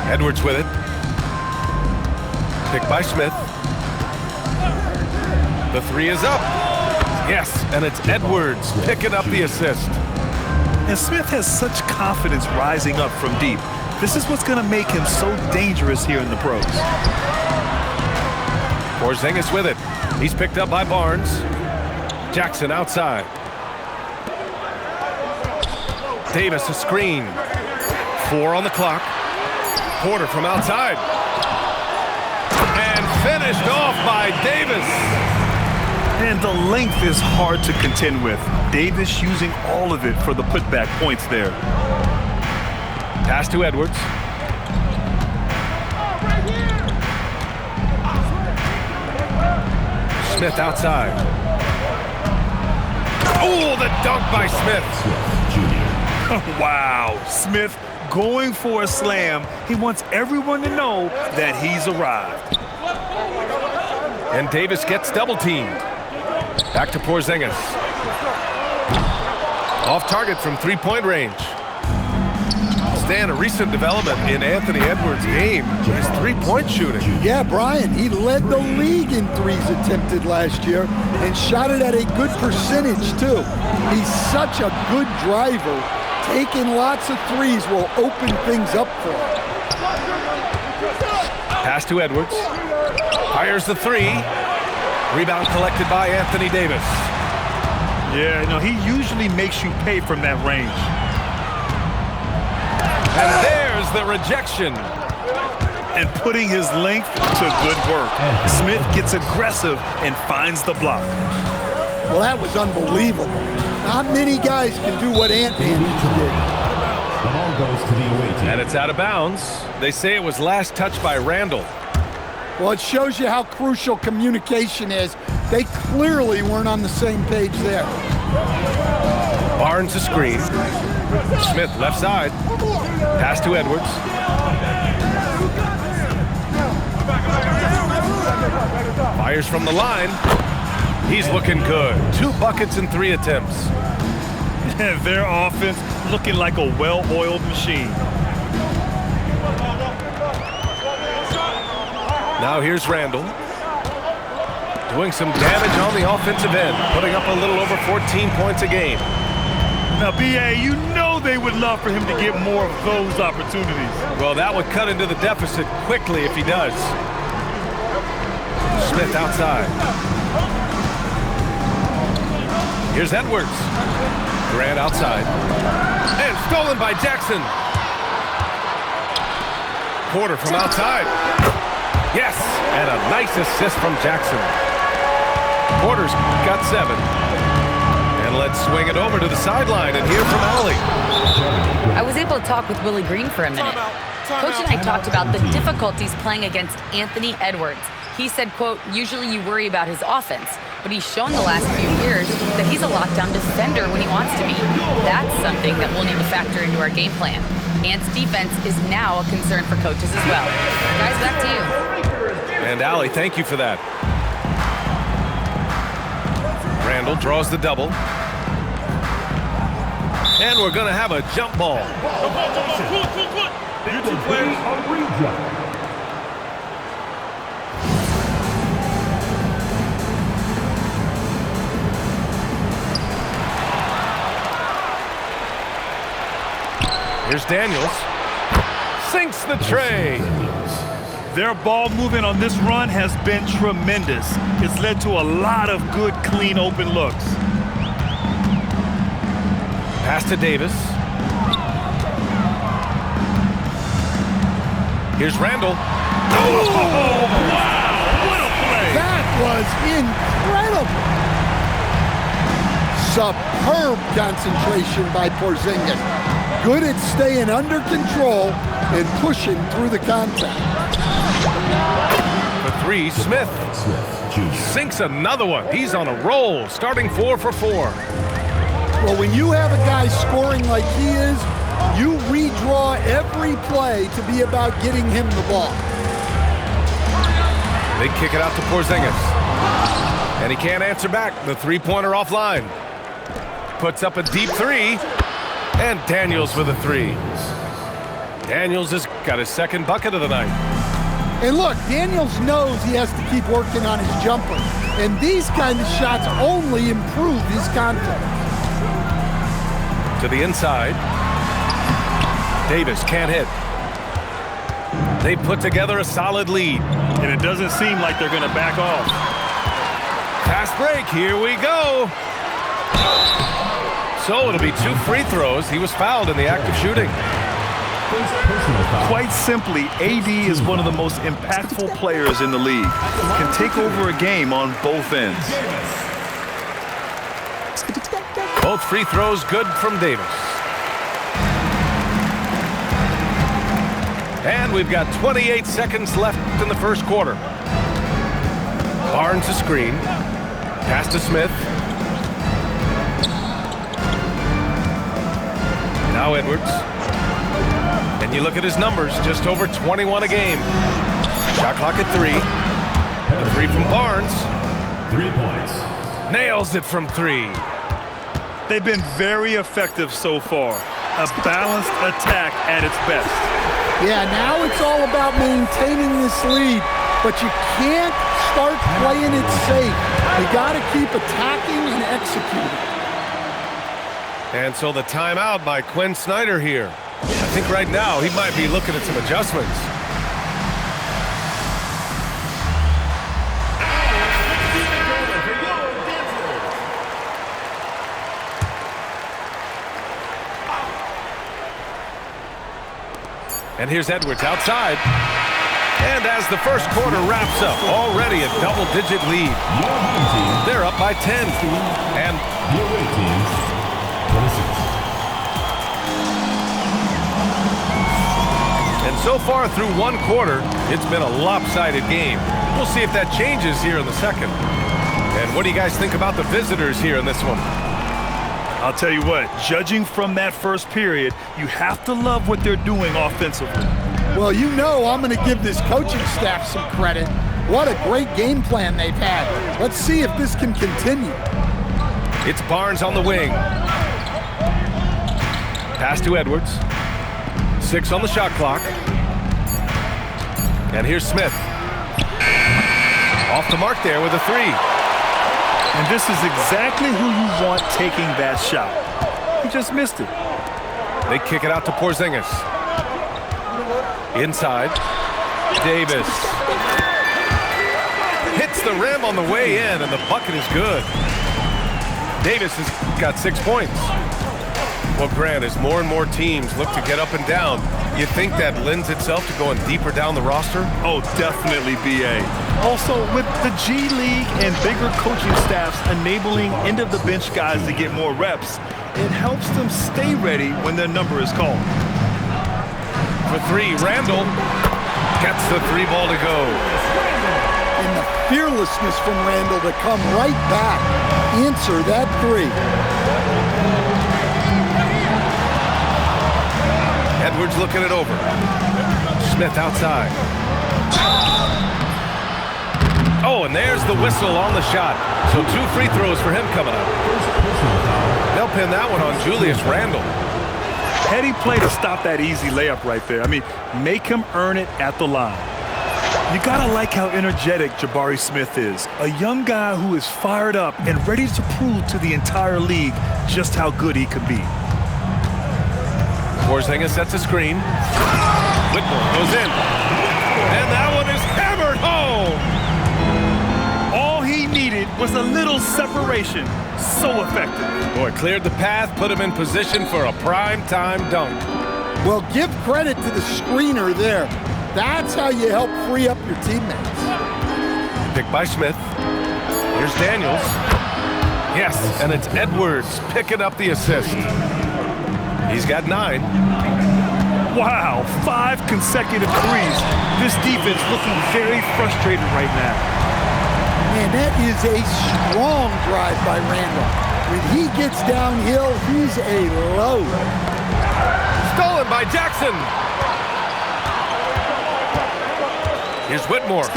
Edwards with it. Picked by Smith. The three is up. Yes, and it's Edwards picking up the assist. And Smith has such confidence rising up from deep. This is what's going to make him so dangerous here in the pros. Porzingis with it. He's picked up by Barnes. Jackson outside. Davis a screen. 4 on the clock. Porter from outside. And finished off by Davis. And the length is hard to contend with. Davis using all of it for the putback points there. Pass to Edwards. Smith outside. Oh, the dunk by Smith. Wow, Smith going for a slam. He wants everyone to know that he's arrived. And Davis gets double teamed. Back to Porzingis. Off target from three-point range. Stan, a recent development in Anthony Edwards' game is three-point shooting. Yeah, Brian, he led the league in threes attempted last year and shot it at a good percentage, too. He's such a good driver. Taking lots of threes will open things up for him. Pass to Edwards. Fires the three. Rebound collected by Anthony Davis. Yeah, he usually makes you pay from that range. And there's the rejection. And putting his length to good work. Smith gets aggressive and finds the block. Well, that was unbelievable. Not many guys can do what Anthony did. The ball goes to the away team. And it's out of bounds. They say it was last touched by Randall. Well, it shows you how crucial communication is. They clearly weren't on the same page there. Barnes a screen. Smith left side. Pass to Edwards. Fires from the line. He's looking good. 2 buckets in 3 attempts. Their offense looking like a well-oiled machine. Now here's Randall. Doing some damage on the offensive end. Putting up a little over 14 points a game. Now, B.A., you know they would love for him to get more of those opportunities. Well, that would cut into the deficit quickly if he does. Smith outside. Here's Edwards. Grant outside. And stolen by Jackson. Porter from outside. Yes, and a nice assist from Jackson. Porter's got 7. And let's swing it over to the sideline and hear from Allie. I was able to talk with Willie Green for a minute. Coach and I talked about the difficulties playing against Anthony Edwards. He said, quote, usually you worry about his offense, but he's shown the last few years that he's a lockdown defender when he wants to be. That's something that we'll need to factor into our game plan. Ant's defense is now a concern for coaches as well. Guys, back to you. And Allie, thank you for that. Randall draws the double. And we're going to have a jump ball. You two players. Here's Daniels. Sinks the tray. Their ball movement on this run has been tremendous. It's led to a lot of good, clean, open looks. Pass to Davis. Here's Randall. Oh, wow! What a play! That was incredible. Superb concentration by Porzingis. Good at staying under control and pushing through the contact. For 3, Smith sinks another one. He's on a roll, starting 4 for 4. Well, when you have a guy scoring like he is, you redraw every play to be about getting him the ball. They kick it out to Porzingis. And he can't answer back. The three-pointer offline. Puts up a deep 3. And Daniels with a 3. Daniels has got his second bucket of the night. And look, Daniels knows he has to keep working on his jumper. And these kind of shots only improve his confidence. To the inside. Davis can't hit. They put together a solid lead. And it doesn't seem like they're going to back off. Fast break, here we go. So it'll be 2 free throws. He was fouled in the act of shooting. Quite simply, AD is one of the most impactful players in the league. Can take over a game on both ends. Both free throws good from Davis. And we've got 28 seconds left in the first quarter. Barnes a screen. Pass to Smith. Now Edwards. And you look at his numbers, just over 21 a game. Shot clock at 3. The 3 from Barnes. 3 points. Nails it from 3. They've been very effective so far. A balanced attack at its best. Yeah, now it's all about maintaining this lead, but you can't start playing it safe. You got to keep attacking and executing. And so the timeout by Quinn Snyder here. I think right now he might be looking at some adjustments. And here's Edwards outside. And as the first quarter wraps up, already a double-digit lead. They're up by 10. And your away teams, 26. And so far through one quarter, it's been a lopsided game. We'll see if that changes here in the second. And what do you guys think about the visitors here in this one? I'll tell you what, judging from that first period, you have to love what they're doing offensively. Well, you know I'm going to give this coaching staff some credit. What a great game plan they've had. Let's see if this can continue. It's Barnes on the wing. Pass to Edwards. 6 on the shot clock. And here's Smith. Off the mark there with a 3. And this is exactly who you want taking that shot. He just missed it. They kick it out to Porzingis. Inside. Davis. Hits the rim on the way in, and the bucket is good. Davis has got 6 points. Well, Grant, as more and more teams look to get up and down, you think that lends itself to going deeper down the roster? Oh, definitely, B.A. Also, with the G League and bigger coaching staffs enabling end-of-the-bench guys to get more reps, it helps them stay ready when their number is called. For 3, Randall gets the 3 ball to go. And the fearlessness from Randall to come right back, answer that 3. Edwards looking it over. Smith outside. Oh, and there's the whistle on the shot. So 2 free throws for him coming up. They'll pin that one on Julius Randle. Heady play to stop that easy layup right there. I mean, make him earn it at the line. You gotta like how energetic Jabari Smith is. A young guy who is fired up and ready to prove to the entire league just how good he could be. Porzingis sets a screen. Whitmore goes in. And that one is hammered home. All he needed was a little separation. So effective. Boy, cleared the path, put him in position for a prime-time dunk. Well, give credit to the screener there. That's how you help free up your teammates. Picked by Smith. Here's Daniels. Yes, and it's Edwards picking up the assist. He's got 9. Wow, 5 consecutive threes. This defense looking very frustrated right now. Man, that is a strong drive by Randall. When he gets downhill, he's a load. Stolen by Jackson. Here's Whitmore.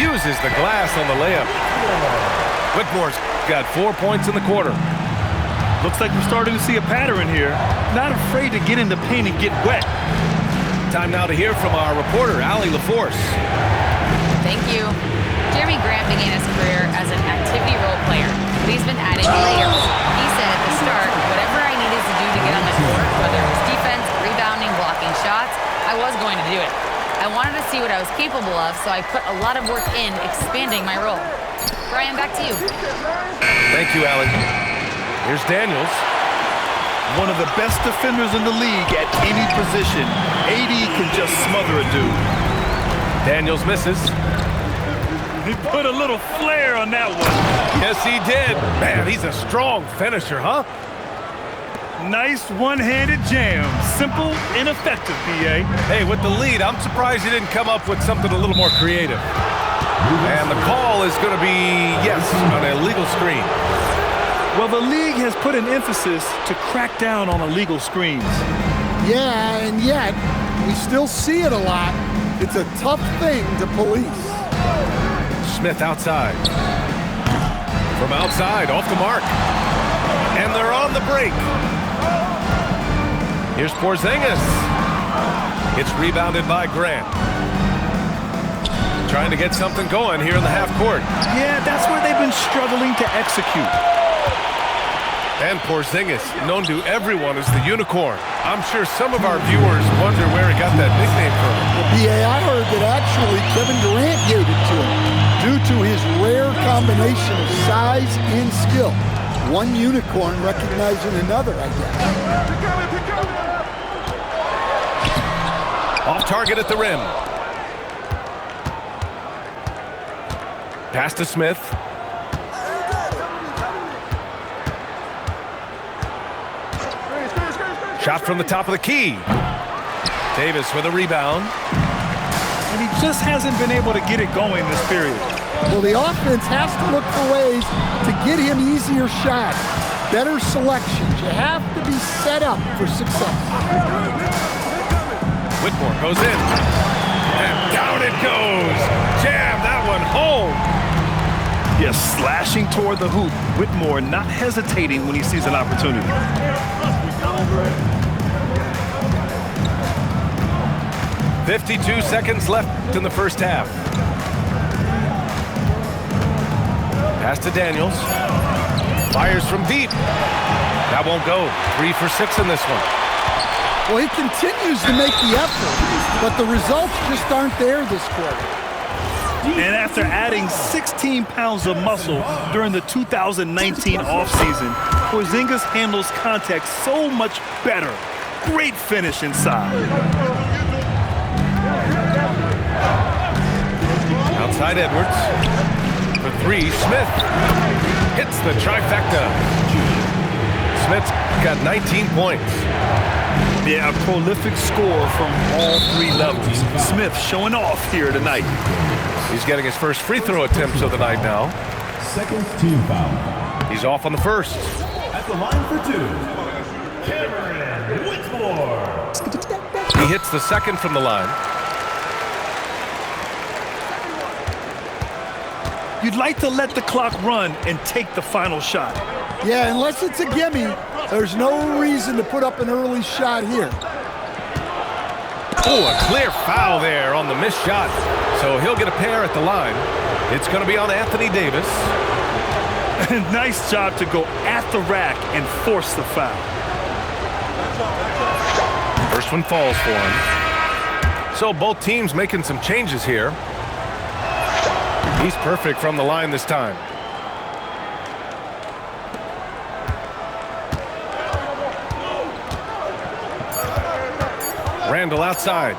Uses the glass on the layup. Whitmore's got 4 points in the quarter. Looks like we're starting to see a pattern here. Not afraid to get in the paint and get wet. Time now to hear from our reporter, Allie LaForce. Thank you. Jeremy Grant began his career as an activity role player, but he's been adding layers. He said at the start, whatever I needed to do to get on the court, whether it was defense, rebounding, blocking shots, I was going to do it. I wanted to see what I was capable of, so I put a lot of work in expanding my role. Brian, back to you. Thank you, Allie. Here's Daniels. One of the best defenders in the league at any position. AD can just smother a dude. Daniels misses. He put a little flair on that one. Yes, he did. Man, he's a strong finisher, huh? Nice one-handed jam. Simple and effective, B.A. Hey, with the lead, I'm surprised he didn't come up with something a little more creative. And the call is going to be, yes, on an illegal screen. Well, the league has put an emphasis to crack down on illegal screens. Yeah, and yet, we still see it a lot. It's a tough thing to police. Smith outside. From outside, off the mark. And they're on the break. Here's Porzingis. It's rebounded by Grant. Trying to get something going here in the half court. Yeah, that's where they've been struggling to execute. And Porzingis, known to everyone as the Unicorn. I'm sure some of our viewers wonder where he got that nickname from. Well, B.A., I heard that actually Kevin Durant gave it to him due to his rare combination of size and skill. One unicorn recognizing another, I guess. Off target at the rim. Pass to Smith. Shot from the top of the key. Davis with a rebound. And he just hasn't been able to get it going this period. Well, the offense has to look for ways to get him easier shots, better selections. You have to be set up for success. Whitmore goes in. And down it goes. Jam that one home. Yes, slashing toward the hoop. Whitmore not hesitating when he sees an opportunity. 52 seconds left in the first half. Pass to Daniels. Fires from deep. That won't go. 3 for 6 in this one. Well, he continues to make the effort, but the results just aren't there this quarter. And after adding 16 pounds of muscle during the 2019 offseason, Porzingis handles contact so much better. Great finish inside. Outside Edwards. For 3, Smith hits the trifecta. Smith's got 19 points. Yeah, a prolific score from all 3 levels. Smith showing off here tonight. He's getting his first free throw attempts of the night now. Second team foul. He's off on the first. At the line for 2, Cameron Whitmore. He hits the second from the line. You'd like to let the clock run and take the final shot. Yeah, unless it's a gimme, there's no reason to put up an early shot here. Oh, a clear foul there on the missed shot. So he'll get a pair at the line. It's going to be on Anthony Davis. Nice job to go at the rack and force the foul. First one falls for him. So both teams making some changes here. He's perfect from the line this time. Randall outside.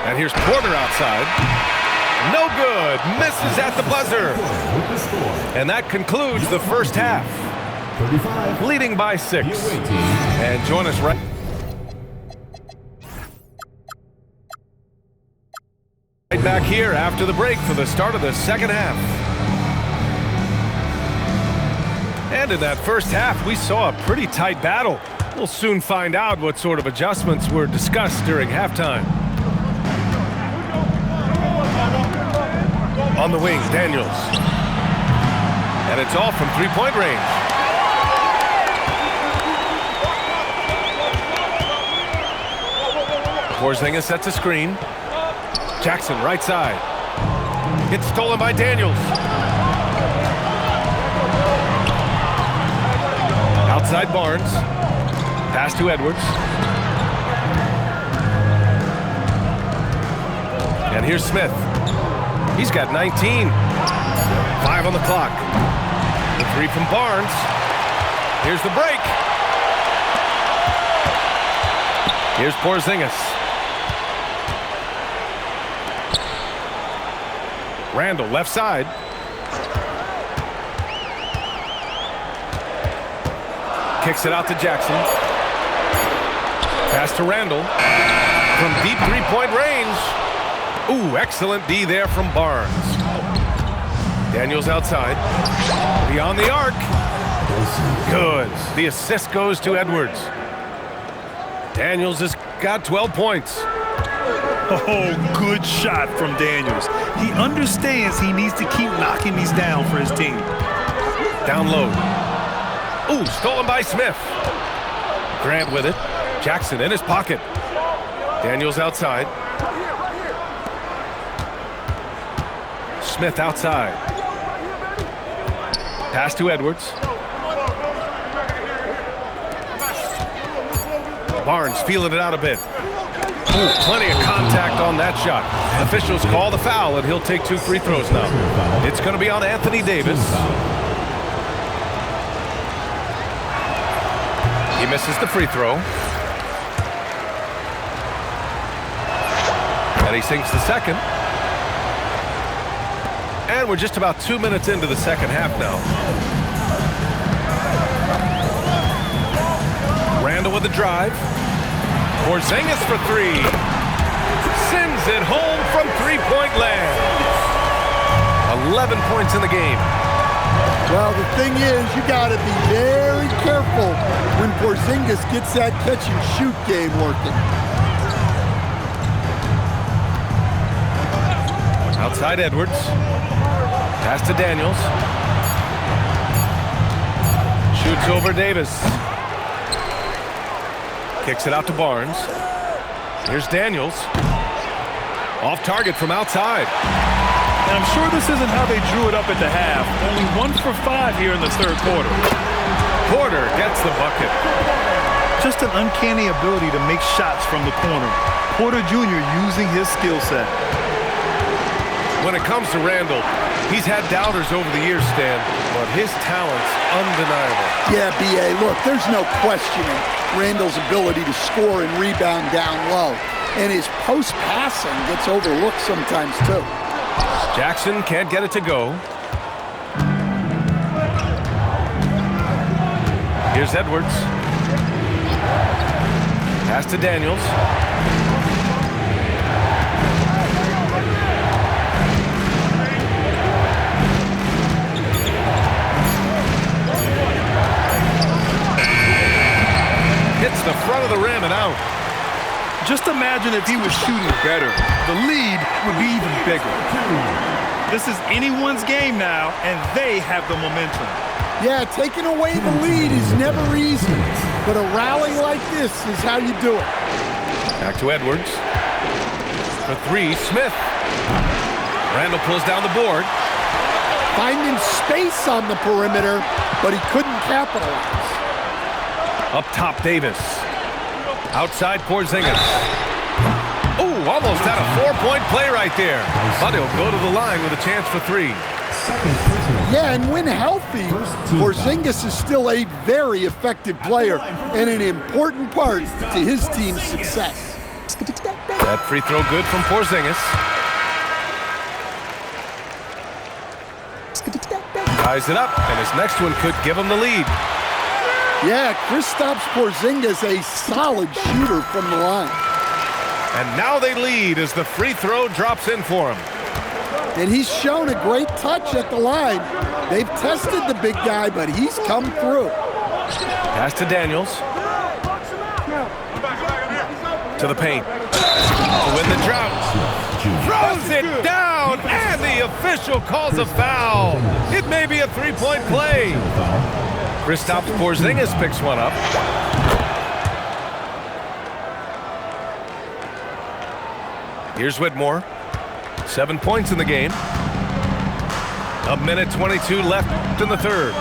And here's Porter outside. No good. Misses at the buzzer. And that concludes the first half. 35. Leading by 6. And join us right back here after the break for the start of the second half. And in that first half, we saw a pretty tight battle. We'll soon find out what sort of adjustments were discussed during halftime. On the wing, Daniels. And it's all from three-point range. Porzingis sets a screen. Jackson, right side. It's stolen by Daniels. Outside Barnes. Pass to Edwards. And here's Smith. He's got 19. 5 on the clock. The three from Barnes. Here's the break. Here's Porzingis. Randall, left side. Kicks it out to Jackson. Pass to Randall. From deep three-point range. Ooh, excellent D there from Barnes. Daniels outside. Beyond the arc. Good. The assist goes to Edwards. Daniels has got 12 points. Oh, good shot from Daniels. He understands he needs to keep knocking these down for his team. Down low. Ooh, stolen by Smith. Grant with it. Jackson in his pocket. Daniels outside. Smith outside. Pass to Edwards. Barnes feeling it out a bit. Ooh, plenty of contact on that shot. Officials call the foul, and he'll take 2 free throws now. It's going to be on Anthony Davis. He misses the free throw. And he sinks the second. And we're just about 2 minutes into the second half now. Randall with the drive. Porzingis for 3. Sends it home from three-point land. 11 points in the game. Well, the thing is, you got to be very careful when Porzingis gets that catch-and-shoot game working. Outside Edwards. Pass to Daniels. Shoots over Davis. Kicks it out to Barnes. Here's Daniels. Off target from outside. And I'm sure this isn't how they drew it up at the half. Only 1 for 5 here in the third quarter. Porter gets the bucket. Just an uncanny ability to make shots from the corner. Porter Jr. using his skill set. When it comes to Randall, he's had doubters over the years, Stan, but his talent's undeniable. Yeah, B.A., look, there's no questioning Randall's ability to score and rebound down low. And his post-passing gets overlooked sometimes, too. Jackson can't get it to go. Here's Edwards. Pass to Daniels. Hits the front of the rim and out. Just imagine if he was shooting better. The lead would be even bigger. This is anyone's game now, and they have the momentum. Yeah, taking away the lead is never easy, but a rally like this is how you do it. Back to Edwards. For 3, Smith. Randall pulls down the board. Finding space on the perimeter, but he couldn't capitalize. Up top, Davis. Outside, Porzingis. Ooh, almost had a 4-point play right there. But he'll go to the line with a chance for 3. Yeah, and when healthy, Porzingis is still a very effective player and an important part to his team's success. That free throw good from Porzingis. Ties it up, and his next one could give him the lead. Yeah, Kristaps Porzingis, a solid shooter from the line. And now they lead as the free throw drops in for him. And he's shown a great touch at the line. They've tested the big guy, but he's come through. Pass to Daniels. To the paint. To win the drought. Throws it down, and the official calls a foul. It may be a 3-point play. Kristaps Porzingis picks one up. Here's Whitmore. 7 points in the game. 1:22 left in the third.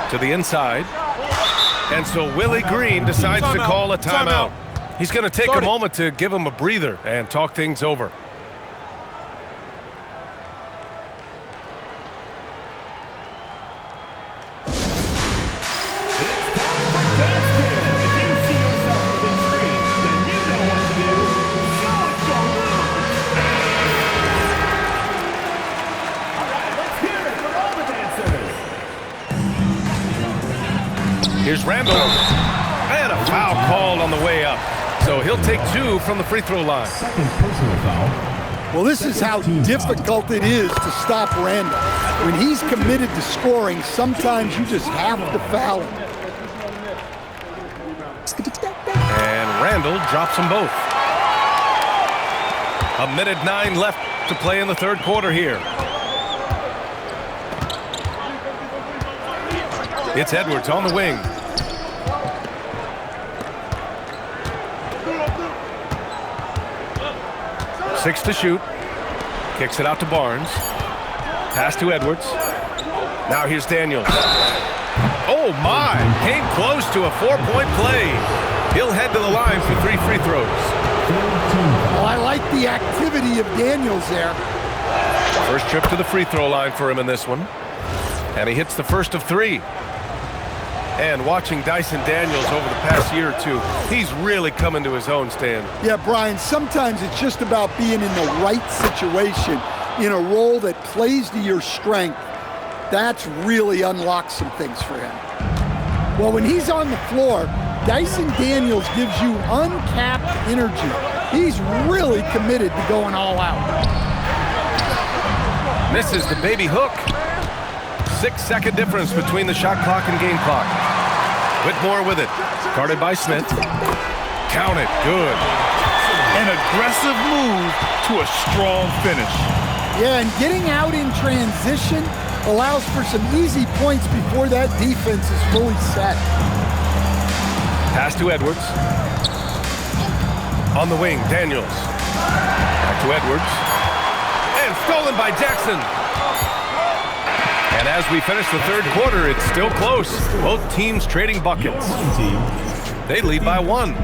To the inside. And so Willie Green decides to call a timeout. He's going to take a moment to give him a breather and talk things over. Here's Randall, and a foul called on the way up. So he'll take 2 from the free throw line. Second personal foul. Well, this is how difficult it is to stop Randall. When he's committed to scoring, sometimes you just have to foul him. And Randall drops them both. 1:09 left to play in the third quarter here. It's Edwards on the wing. 6 to shoot. Kicks it out to Barnes. Pass to Edwards. Now here's Daniels. Oh my! Came close to a 4-point play. He'll head to the line for 3 free throws. Well, I like the activity of Daniels there. First trip to the free throw line for him in this one. And he hits the first of 3. And watching Dyson Daniels over the past year or two, he's really coming to his own, Stan. Yeah, Brian, sometimes it's just about being in the right situation, in a role that plays to your strength. That's really unlocked some things for him. Well, when he's on the floor, Dyson Daniels gives you uncapped energy. He's really committed to going all out. Misses the baby hook. 6-second difference between the shot clock and game clock. Whitmore with it. Guarded by Smith. Count it. Good. An aggressive move to a strong finish. Yeah, and getting out in transition allows for some easy points before that defense is fully set. Pass to Edwards. On the wing, Daniels. Back to Edwards. And stolen by Jackson. And as we finish the third quarter, it's still close. Both teams trading buckets. They lead by 1.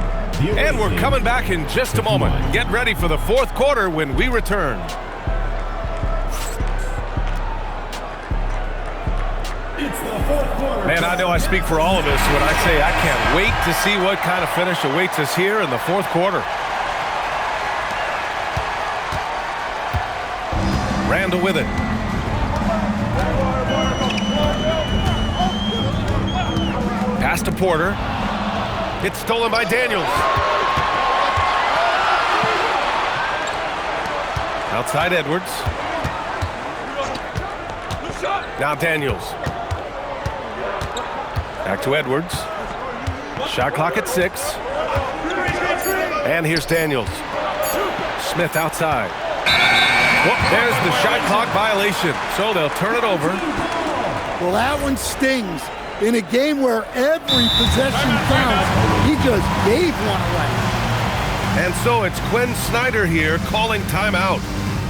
And we're coming back in just a moment. Get ready for the fourth quarter when we return. Man, I know I speak for all of us when I say I can't wait to see what kind of finish awaits us here in the fourth quarter. Randall with it. Pass to Porter. It's stolen by Daniels. Outside Edwards. Now Daniels. Back to Edwards. Shot clock at 6. And here's Daniels. Smith outside. Whoop, there's the shot clock violation. So they'll turn it over. Well, that one stings. In a game where every possession counts, he just gave one away. And so it's Quinn Snyder here calling timeout,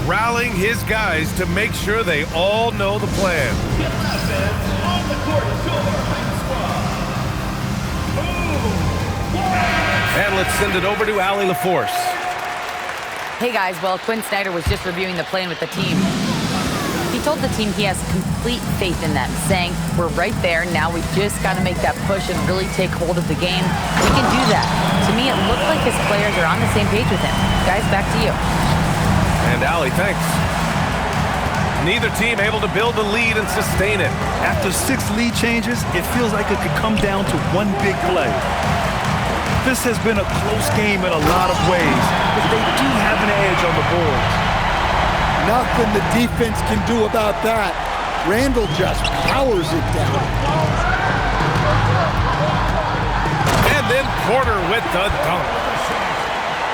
rallying his guys to make sure they all know the plan. And let's send it over to Allie LaForce. Hey guys, well, Quinn Snyder was just reviewing the plan with the team. He told the team he has complete faith in them, saying, we're right there, now we've just got to make that push and really take hold of the game. We can do that. To me, it looked like his players are on the same page with him. Guys, back to you. And Allie, thanks. Neither team able to build the lead and sustain it. After 6 lead changes, it feels like it could come down to one big play. This has been a close game in a lot of ways, but they do have an edge on the boards. Nothing the defense can do about that. Randall just powers it down. And then Porter with the dunk.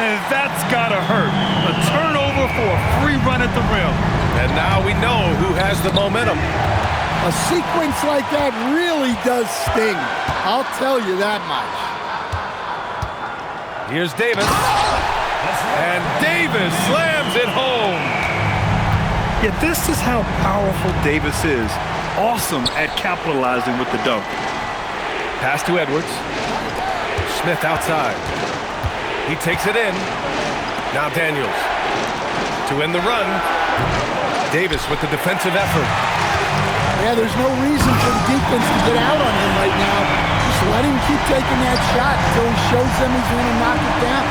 And that's gotta hurt. A turnover for a free run at the rim. And now we know who has the momentum. A sequence like that really does sting. I'll tell you that much. Here's Davis. And Davis slams it home. Yeah, this is how powerful Davis is. Awesome at capitalizing with the dunk. Pass to Edwards. Smith outside. He takes it in. Now Daniels. To end the run. Davis with the defensive effort. Yeah, there's no reason for the defense to get out on him right now. Just let him keep taking that shot until he shows them he's going to knock it down.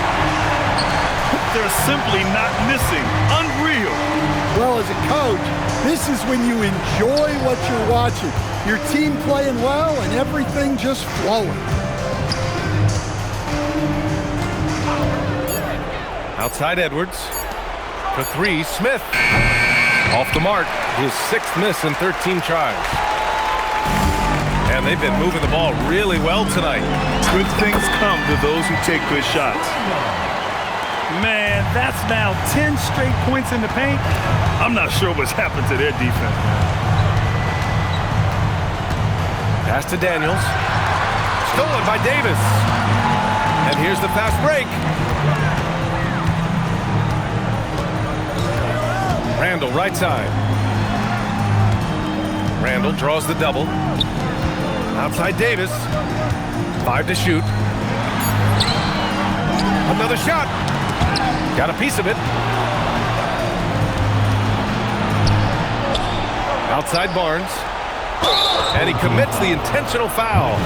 They're simply not missing. Unreal. Well, as a coach, this is when you enjoy what you're watching. Your team playing well and everything just flowing. Outside Edwards. For three, Smith. Off the mark. His 6th miss in 13 tries. And they've been moving the ball really well tonight. Good things come to those who take good shots. Man, that's now 10 straight points in the paint. I'm not sure what's happened to their defense. Pass to Daniels. Stolen by Davis. And here's the fast break. Randall right side. Randall draws the double. Outside Davis. 5 to shoot. Another shot. Got a piece of it. Outside Barnes. And he commits the intentional foul.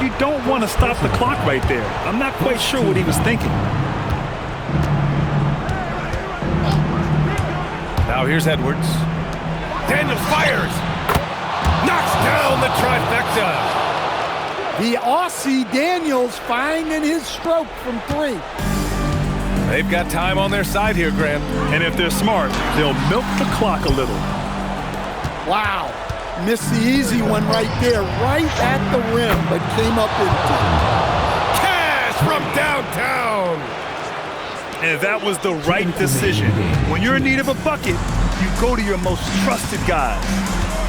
You don't want to stop the clock right there. I'm not quite sure what he was thinking. Now here's Edwards. Daniels fires. Knocks down the trifecta. The Aussie Daniels finding his stroke from 3. They've got time on their side here, Grant. And if they're smart, they'll milk the clock a little. Wow. Missed the easy one right there, right at the rim, but came up with Cash from downtown. And that was the right decision. When you're in need of a bucket, you go to your most trusted guys.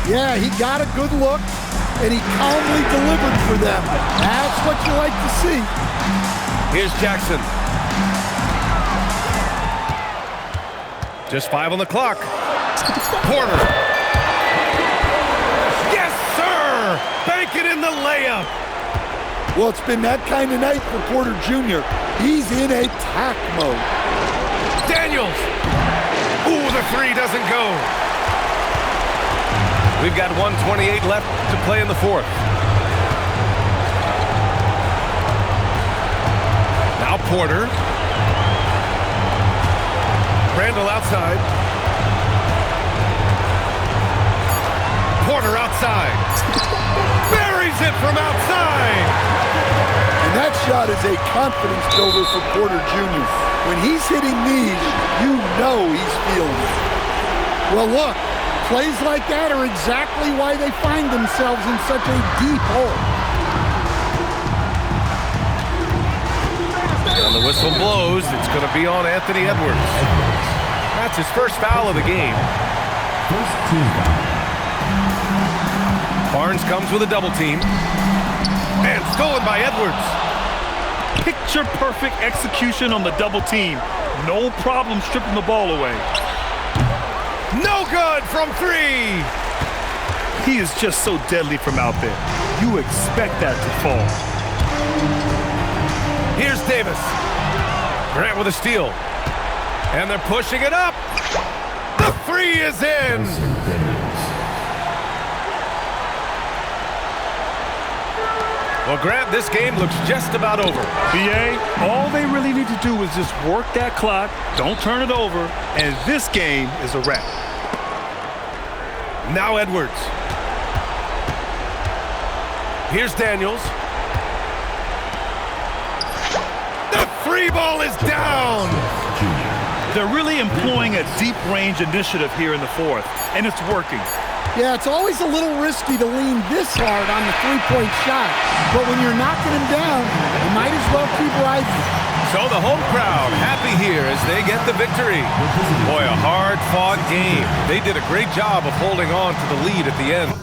Yeah, he got a good look, and he calmly delivered for them. That's what you like to see. Here's Jackson. Just 5 on the clock. Porter. Yes, sir! Bank it in the layup. Well, it's been that kind of night for Porter Jr. He's in attack mode. Daniels. Ooh, the 3 doesn't go. We've got 1:28 left to play in the 4th. Now Porter. Randall outside. Porter outside. Buries it from outside. And that shot is a confidence builder for Porter Jr. When he's hitting these, you know he's feeling it. Well, look, plays like that are exactly why they find themselves in such a deep hole. And the whistle blows. It's going to be on Anthony Edwards. That's his first foul of the game. First team foul. Barnes comes with a double team. And stolen by Edwards. Picture-perfect execution on the double team. No problem stripping the ball away. No good from 3. He is just so deadly from out there. You expect that to fall. Here's Davis. Grant with a steal. And they're pushing it up. The 3 is in. Well, Grant, this game looks just about over. BA, all they really need to do is just work that clock, don't turn it over, and this game is a wrap. Now Edwards. Here's Daniels. The 3 ball is down. They're really employing a deep-range initiative here in the 4th, and it's working. Yeah, it's always a little risky to lean this hard on the three-point shot, but when you're knocking him down, you might as well keep riding. So the home crowd happy here as they get the victory. Boy, a hard-fought game. They did a great job of holding on to the lead at the end.